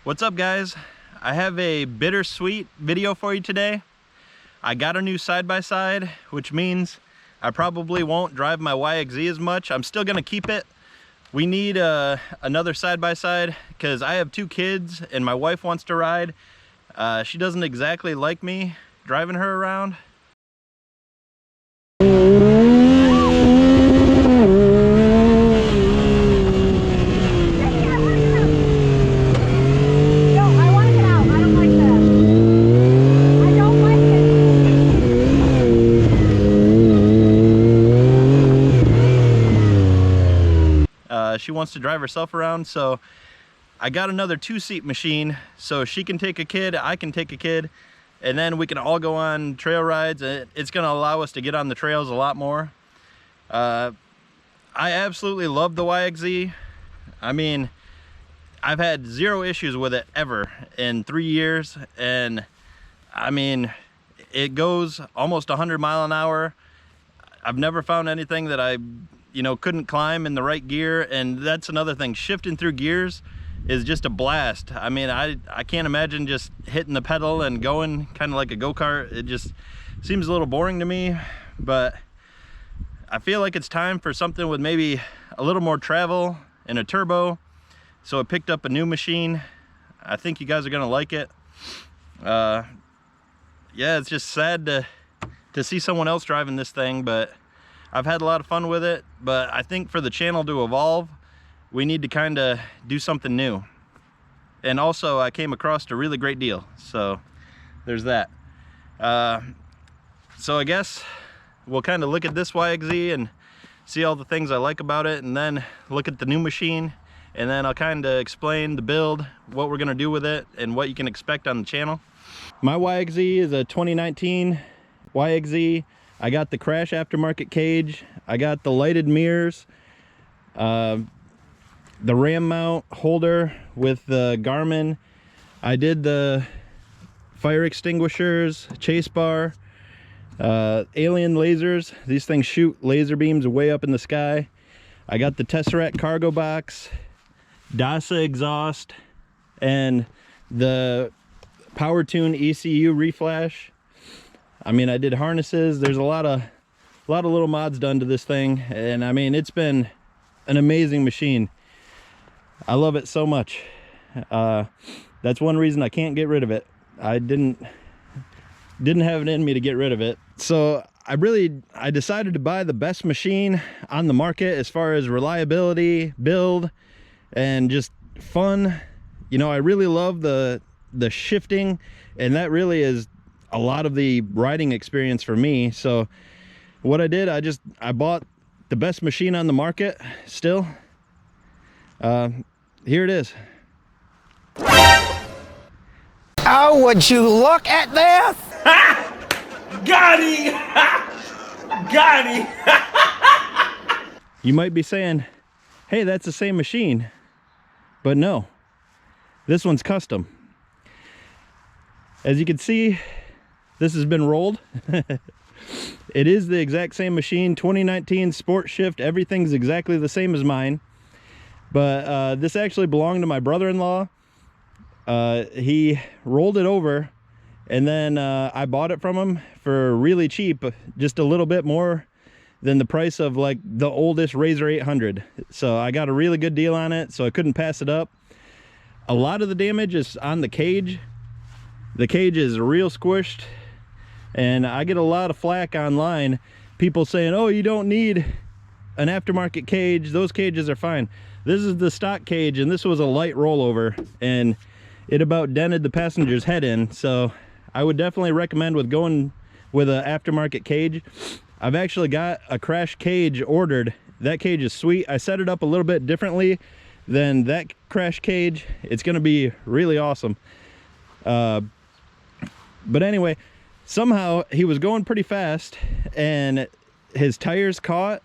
What's up, guys? I have a bittersweet video for you today. I got a new side-by-side, which means I probably won't drive my Yxz as much. I'm still gonna keep it. We need another side-by-side because I have 2 kids and my wife wants to ride. She doesn't exactly like me driving her around. She wants to drive herself around, so I got another 2-seat machine so she can take a kid, I can take a kid, and then we can all go on trail rides. It's going to allow us to get on the trails a lot more. I absolutely love the Yxz. I mean, I've had 0 issues with it ever in 3 years, and I mean, it goes almost 100 miles an hour. I've never found anything that I couldn't climb in the right gear, and that's another thing. Shifting through gears is just a blast. I mean, I can't imagine just hitting the pedal and going kind of like a go-kart. It just seems a little boring to me, but I feel like it's time for something with maybe a little more travel and a turbo. So I picked up a new machine. I think you guys are gonna like it. Yeah, it's just sad to see someone else driving this thing, but I've had a lot of fun with it. But I think for the channel to evolve, we need to kind of do something new. And also, I came across a really great deal, so there's that. So I guess we'll kind of look at this Yxz and see all the things I like about it, and then look at the new machine, and then I'll kind of explain the build, what we're gonna do with it, and what you can expect on the channel. My Yxz is a 2019 Yxz. I got the crash aftermarket cage. I got the lighted mirrors, the ram mount holder with the Garmin. I did the fire extinguishers, chase bar, alien lasers. These things shoot laser beams way up in the sky. I got the Tesseract cargo box, DASA exhaust, and the PowerTune ECU reflash. I mean, I did harnesses. There's a lot of little mods done to this thing, and I mean, it's been an amazing machine. I love it so much. That's one reason I can't get rid of it. I didn't have it in me to get rid of it. So I decided to buy the best machine on the market as far as reliability, build, and just fun. I really love the shifting, and that really is a lot of the riding experience for me. So what I did, I bought the best machine on the market still. Here it is. Oh, would you look at this? Got him! Got him! You might be saying, hey, that's the same machine. But no, this one's custom. As you can see, this has been rolled. It is the exact same machine, 2019 Sport Shift. Everything's exactly the same as mine. But this actually belonged to my brother-in-law. He rolled it over, and then I bought it from him for really cheap, just a little bit more than the price of like the oldest Razor 800. So I got a really good deal on it, so I couldn't pass it up. A lot of the damage is on the cage. The cage is real squished, and I get a lot of flack online, people saying, oh, you don't need an aftermarket cage, those cages are fine. This is the stock cage, and this was a light rollover, and it about dented the passenger's head in. So I would definitely recommend going with an aftermarket cage. I've actually got a crash cage ordered. That cage is sweet. I set it up a little bit differently than that crash cage. It's gonna be really awesome. But anyway, somehow he was going pretty fast and his tires caught.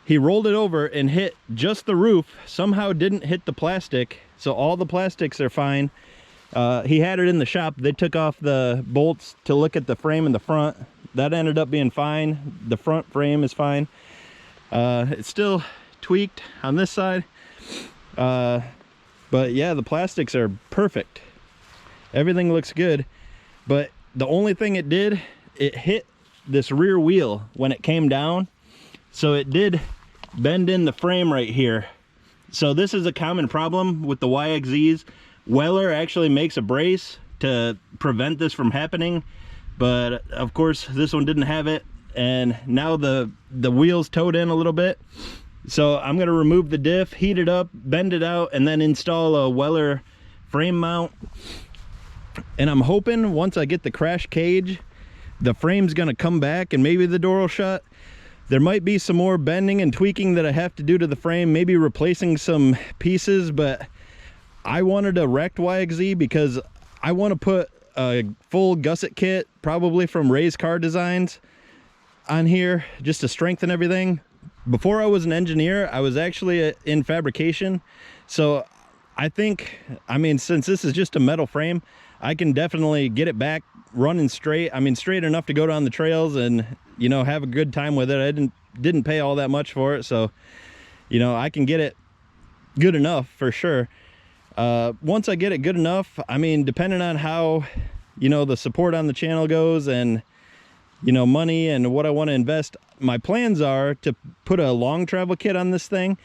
He rolled it over and hit just the roof, somehow didn't hit the plastic, so all the plastics are fine. He had it in the shop. They took off the bolts to look at the frame in the front. That ended up being fine. The front frame is fine. It's still tweaked on this side. But yeah, the plastics are perfect. Everything looks good. But the only thing it did, it hit this rear wheel when it came down. So it did bend in the frame right here. So this is a common problem with the Yxz's. Weller actually makes a brace to prevent this from happening, but of course this one didn't have it, and now the wheel's towed in a little bit. So I'm going to remove the diff, heat it up, bend it out, and then install a Weller frame mount. And I'm hoping once I get the crash cage, the frame's going to come back and maybe the door will shut. There might be some more bending and tweaking that I have to do to the frame, maybe replacing some pieces, but I wanted a wrecked Yxz because I want to put a full gusset kit, probably from Ray's Car Designs, on here just to strengthen everything. Before I was an engineer, I was actually in fabrication. So I think, I mean, since this is just a metal frame, I can definitely get it back running straight. I mean, straight enough to go down the trails and, you know, have a good time with it. I didn't pay all that much for it. So, you know, I can get it good enough for sure. Once I get it good enough, I mean, depending on how, you know, the support on the channel goes and, you know, money and what I want to invest, my plans are to put a long travel kit on this thing.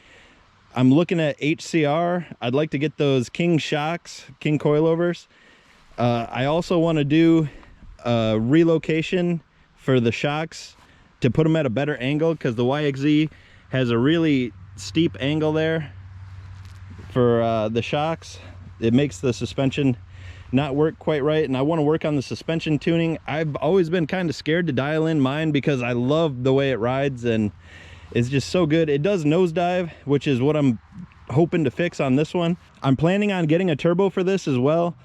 I'm looking at HCR. I'd like to get those King shocks, King coilovers. I also want to do a relocation for the shocks to put them at a better angle, because the Yxz has a really steep angle there for the shocks. It makes the suspension not work quite right, and I want to work on the suspension tuning. I've always been kind of scared to dial in mine because I love the way it rides and it's just so good. It does nosedive, which is what I'm hoping to fix on this one. I'm planning on getting a turbo for this as well.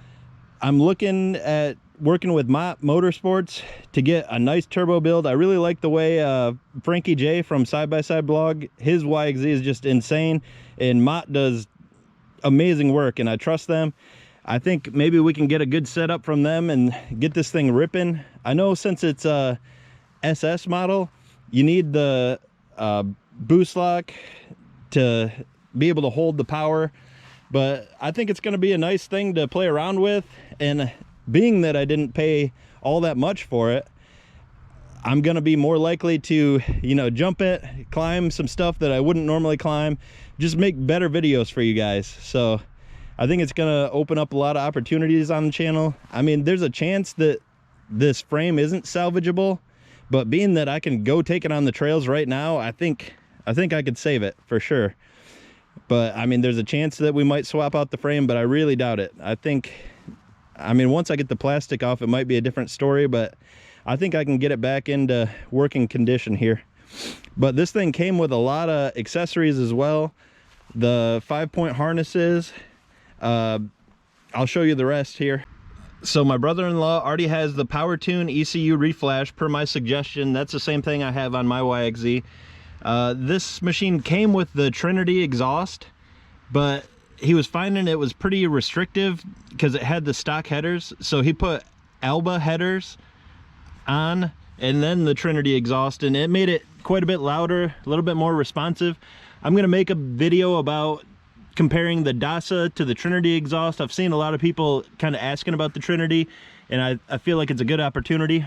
I'm looking at working with Mott Motorsports to get a nice turbo build. I really like the way Frankie J from Side by Side blog, his Yxz is just insane, and Mott does amazing work and I trust them. I think maybe we can get a good setup from them and get this thing ripping. I know since it's a SS model, you need the boost lock to be able to hold the power, but I think it's going to be a nice thing to play around with. And being that I didn't pay all that much for it, I'm going to be more likely to, you know, jump it, climb some stuff that I wouldn't normally climb, just make better videos for you guys. So I think it's going to open up a lot of opportunities on the channel. I mean, there's a chance that this frame isn't salvageable, but being that I can go take it on the trails right now, I think I could save it for sure. But I mean, there's a chance that we might swap out the frame, but I really doubt it. I mean, once I get the plastic off, it might be a different story, but I think I can get it back into working condition here. But this thing came with a lot of accessories as well. The 5-point harnesses. I'll show you the rest here. So my brother-in-law already has the PowerTune ECU reflash per my suggestion. That's the same thing I have on my Yxz. This machine came with the Trinity exhaust, but he was finding it was pretty restrictive because it had the stock headers. So he put Alba headers on and then the Trinity exhaust, and it made it quite a bit louder, a little bit more responsive. I'm going to make a video about comparing the DASA to the Trinity exhaust. I've seen a lot of people kind of asking about the Trinity, and I feel like it's a good opportunity.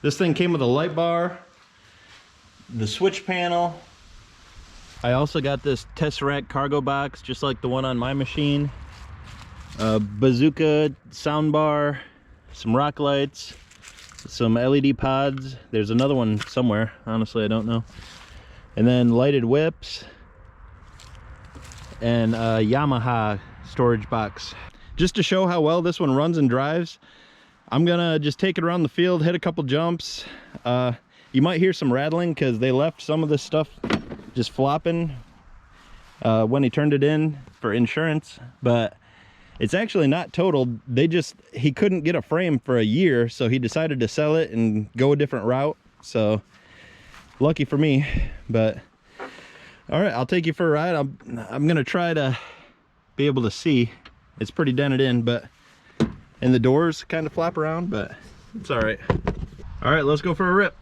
This thing came with a light bar, the switch panel. I also got this Tesseract cargo box, just like the one on my machine. Bazooka soundbar, some rock lights, some LED pods. There's another one somewhere, honestly I don't know. And then lighted whips and a Yamaha storage box. Just to show how well this one runs and drives, I'm gonna just take it around the field, hit a couple jumps. You might hear some rattling because they left some of this stuff just flopping when he turned it in for insurance, but it's actually not totaled. He couldn't get a frame for a year, so he decided to sell it and go a different route. So lucky for me. But all right, I'll take you for a ride. I'm gonna try to be able to see. It's pretty dented in, and the doors kind of flop around, but it's all right. All right, let's go for a rip.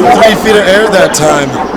like 3 feet of air that time.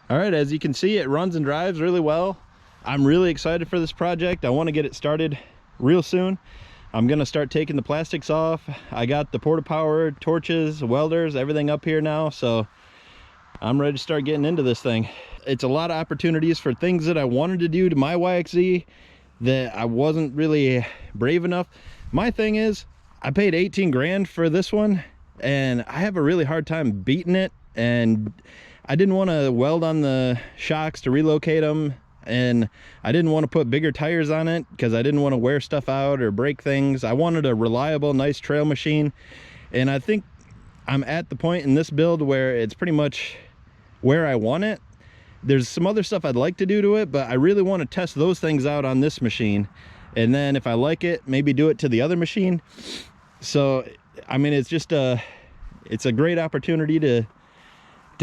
All right, as you can see, it runs and drives really well. I'm really excited for this project. I want to get it started real soon. I'm gonna start taking the plastics off. I got the porta power, torches, welders, everything up here now, so I'm ready to start getting into this thing. It's a lot of opportunities for things that I wanted to do to my Yxz that I wasn't really brave enough. My thing is, I paid 18 grand for this one, and I have a really hard time beating it, and I didn't want to weld on the shocks to relocate them, and I didn't want to put bigger tires on it because I didn't want to wear stuff out or break things. I wanted a reliable, nice trail machine, and I think I'm at the point in this build where it's pretty much where I want it. There's some other stuff I'd like to do to it, but I really want to test those things out on this machine, and then if I like it, maybe do it to the other machine. So I mean, it's just it's a great opportunity to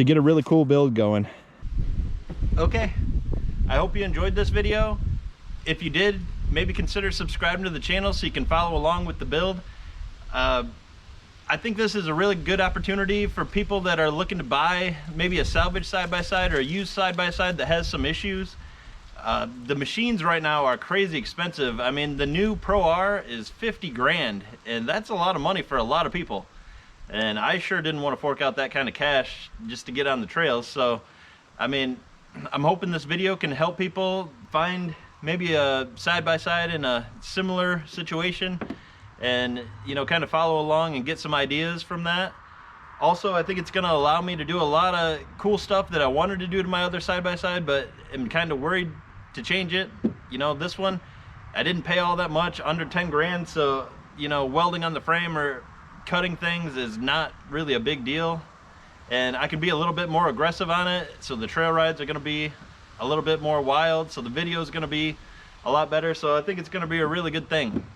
get a really cool build going. Okay, I hope you enjoyed this video. If you did, maybe consider subscribing to the channel so you can follow along with the build. I think this is a really good opportunity for people that are looking to buy maybe a salvage side-by-side or a used side-by-side that has some issues. The machines right now are crazy expensive. I mean, the new Pro R is 50 grand, and that's a lot of money for a lot of people. And I sure didn't want to fork out that kind of cash just to get on the trails. So, I mean, I'm hoping this video can help people find maybe a side-by-side in a similar situation, and, you know, kind of follow along and get some ideas from that. Also, I think it's going to allow me to do a lot of cool stuff that I wanted to do to my other side-by-side, but I'm kind of worried to change it. You know, this one, I didn't pay all that much, under 10 grand, so, you know, welding on the frame or cutting things is not really a big deal, and I can be a little bit more aggressive on it, so the trail rides are going to be a little bit more wild, so the video is going to be a lot better. So I think it's going to be a really good thing.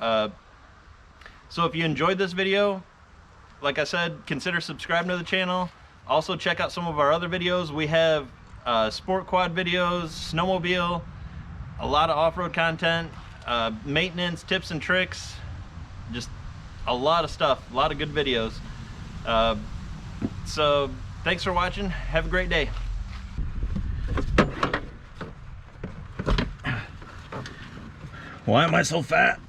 So if you enjoyed this video, like I said, consider subscribing to the channel. Also check out some of our other videos. We have sport quad videos, snowmobile, a lot of off-road content, maintenance, tips and tricks, just a lot of stuff, a lot of good videos. So thanks for watching. Have a great day. Why am I so fat?